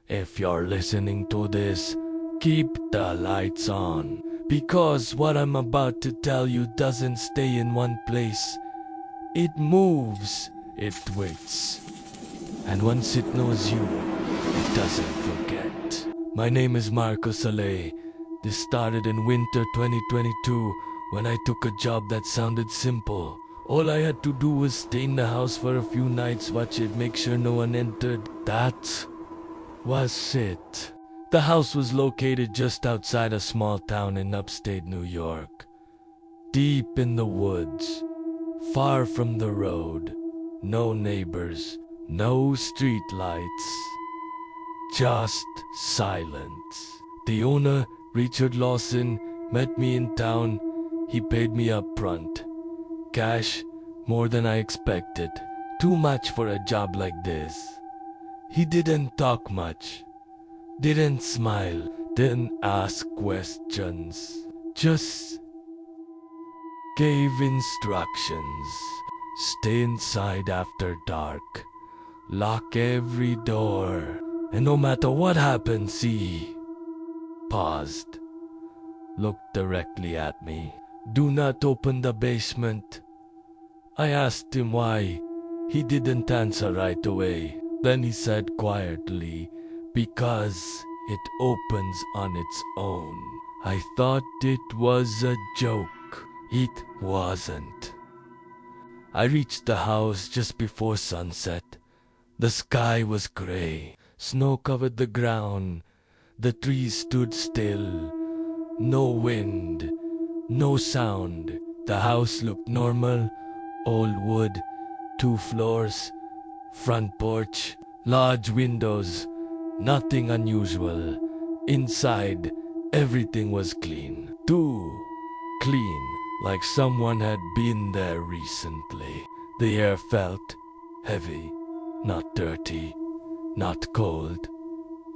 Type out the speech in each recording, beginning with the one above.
If you're listening to this, keep the lights on, because what I'm about to tell you doesn't stay in one place. It moves, it waits, and once it knows you, it doesn't forget. My name is Marco Saleh. This started in winter 2022 when I took a job that sounded simple. All I had to do was stay in the house for a few nights, watch it, make sure no one entered. That was it. The house was located just outside a small town in upstate New York. Deep in the woods, far from the road, no neighbors, no street lights, just silence. The owner, Richard Lawson, met me in town. He paid me up front. Cash, more than I expected. Too much for a job like this. He didn't talk much, didn't smile, didn't ask questions. Just gave instructions. Stay inside after dark. Lock every door. And no matter what happens, he paused, looked directly at me. Do not open the basement. I asked him why. He didn't answer right away. Then he said quietly, because it opens on its own. I thought it was a joke. It wasn't. I reached the house just before sunset. The sky was gray. Snow covered the ground. The trees stood still. No wind. No sound. The house looked normal. Old wood. 2 floors. Front porch. Large windows. Nothing unusual. Inside, everything was clean. Too clean. Like someone had been there recently. The air felt heavy. Not dirty. Not cold.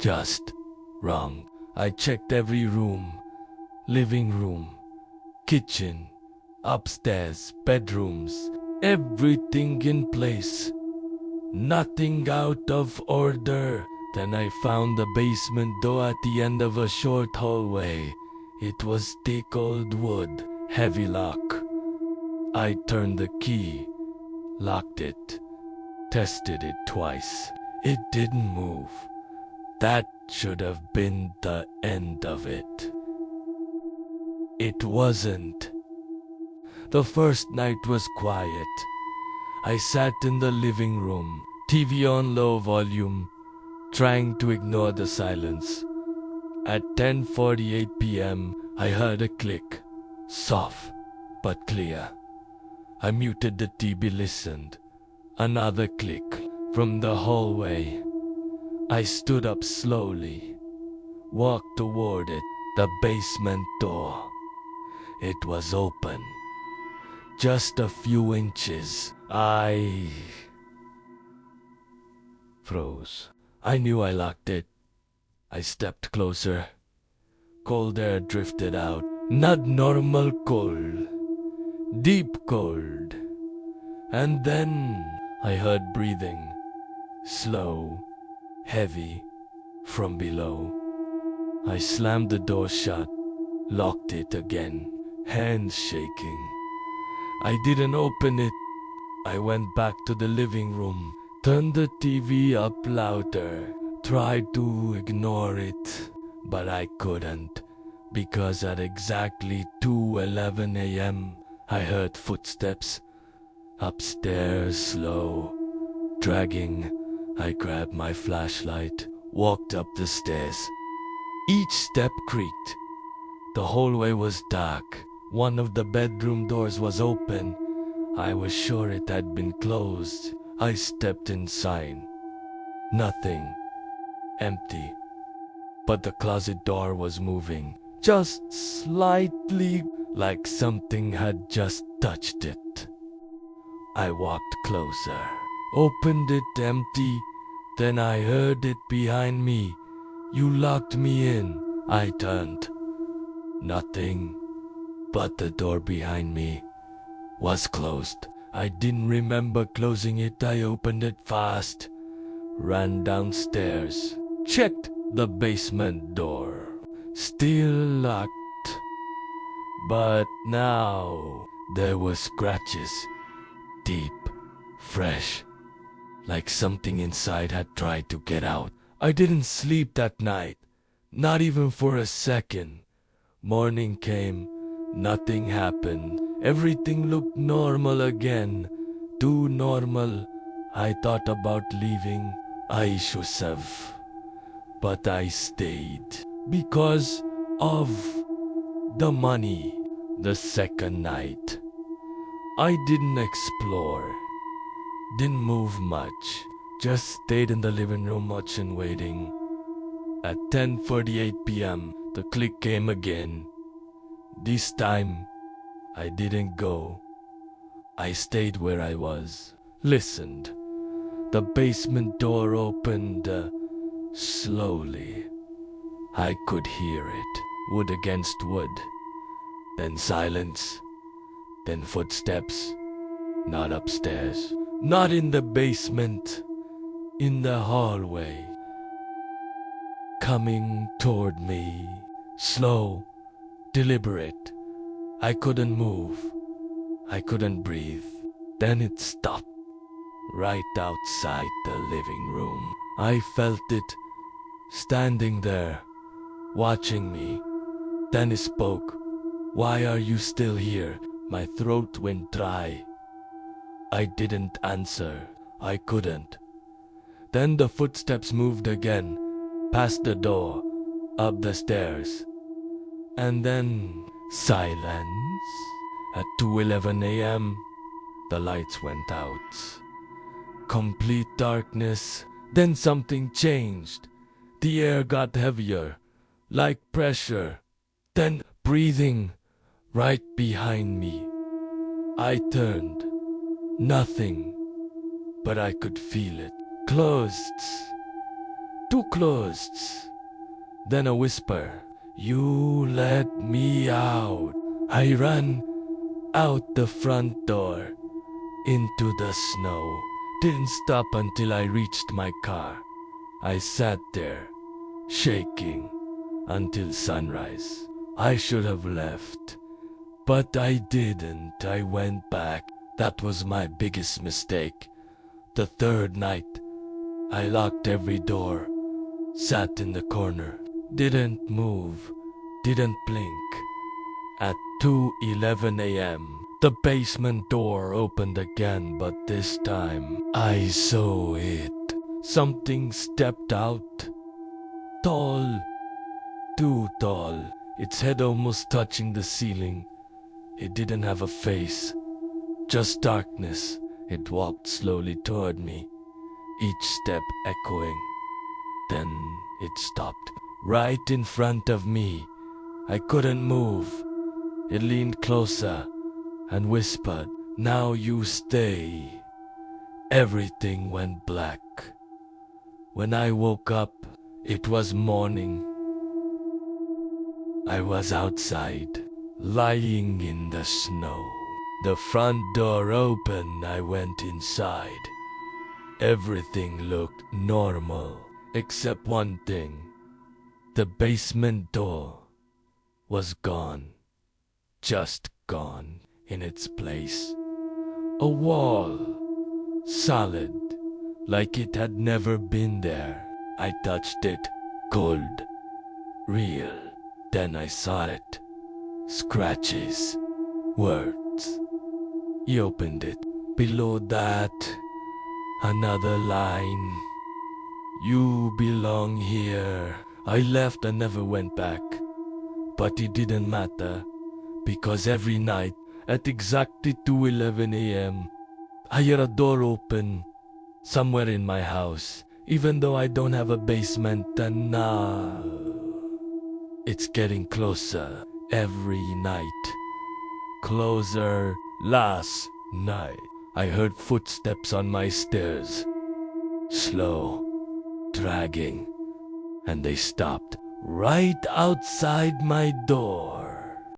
Just wrong. I checked every room. Living room. Kitchen. Upstairs. Bedrooms. Everything in place. Nothing out of order. Then I found the basement door at the end of a short hallway. It was thick old wood. Heavy lock. I turned the key. Locked it. Tested it twice. It didn't move. That should have been the end of it. It wasn't. The first night was quiet. I sat in the living room, TV on low volume, trying to ignore the silence. At 10:48 p.m., I heard a click, soft but clear. I muted the TV, listened. Another click from the hallway. I stood up slowly, walked toward it, the basement door. It was open. Just a few inches. I froze. I knew I locked it. I stepped closer. Cold air drifted out. Not normal cold. Deep cold. And then I heard breathing. Slow, heavy, from below. I slammed the door shut, locked it again, hands shaking. I didn't open it. I went back to the living room, turned the TV up louder, tried to ignore it, but I couldn't, because at exactly 2:11 a.m., I heard footsteps. Upstairs, slow, dragging. I grabbed my flashlight, walked up the stairs. Each step creaked. The hallway was dark. One of the bedroom doors was open. I was sure it had been closed. I stepped inside. Nothing. Empty. But the closet door was moving. Just slightly, like something had just touched it. I walked closer. Opened it empty. Then I heard it behind me. You locked me in. I turned. Nothing. But the door behind me was closed. I didn't remember closing it. I opened it fast. Ran downstairs. Checked the basement door. Still locked. But now there were scratches. Deep, fresh, like something inside had tried to get out. I didn't sleep that night, not even for a second. Morning came, nothing happened. Everything looked normal again. Too normal. I thought about leaving Aishusev, but I stayed because of the money. The second night, I didn't explore, didn't move much, just stayed in the living room watching, waiting. At 10:48 p.m., the click came again. This time, I didn't go. I stayed where I was, listened. The basement door opened slowly. I could hear it, wood against wood. Then silence, then footsteps. Not upstairs, not in the basement, in the hallway. Coming toward me, slow, deliberate. I couldn't move, I couldn't breathe. Then it stopped, right outside the living room. I felt it, standing there, watching me. Then it spoke. Why are you still here? My throat went dry. I didn't answer. I couldn't. Then the footsteps moved again, past the door, up the stairs. And then silence. At 2:11 a.m., the lights went out. Complete darkness. Then something changed. The air got heavier, like pressure. Then breathing. Right behind me. I turned. Nothing. But I could feel it. Closed. Too closed. Then a whisper. You let me out. I ran out the front door. Into the snow. Didn't stop until I reached my car. I sat there, shaking, until sunrise. I should have left. But I didn't. I went back. That was my biggest mistake. The third night, I locked every door, sat in the corner, didn't move, didn't blink. At 2:11 a.m., the basement door opened again, but this time I saw it. Something stepped out. Tall, too tall, its head almost touching the ceiling. It didn't have a face, just darkness. It walked slowly toward me, each step echoing. Then it stopped, right in front of me. I couldn't move. It leaned closer and whispered, "Now you stay." Everything went black. When I woke up, it was morning. I was outside, lying in the snow. The front door opened. I went inside. Everything looked normal, except one thing. The basement door was gone. Just gone. In its place, a wall, solid, like it had never been there. I touched it, cold, real. Then I saw it. Scratches, words. He opened it. Below that, another line. You belong here. I left and never went back. But it didn't matter, because every night, at exactly 2:11 a.m., I hear a door open somewhere in my house, even though I don't have a basement. And now it's getting closer every night. Closer. Last night, I heard footsteps on my stairs. Slow, dragging, and they stopped right outside my door.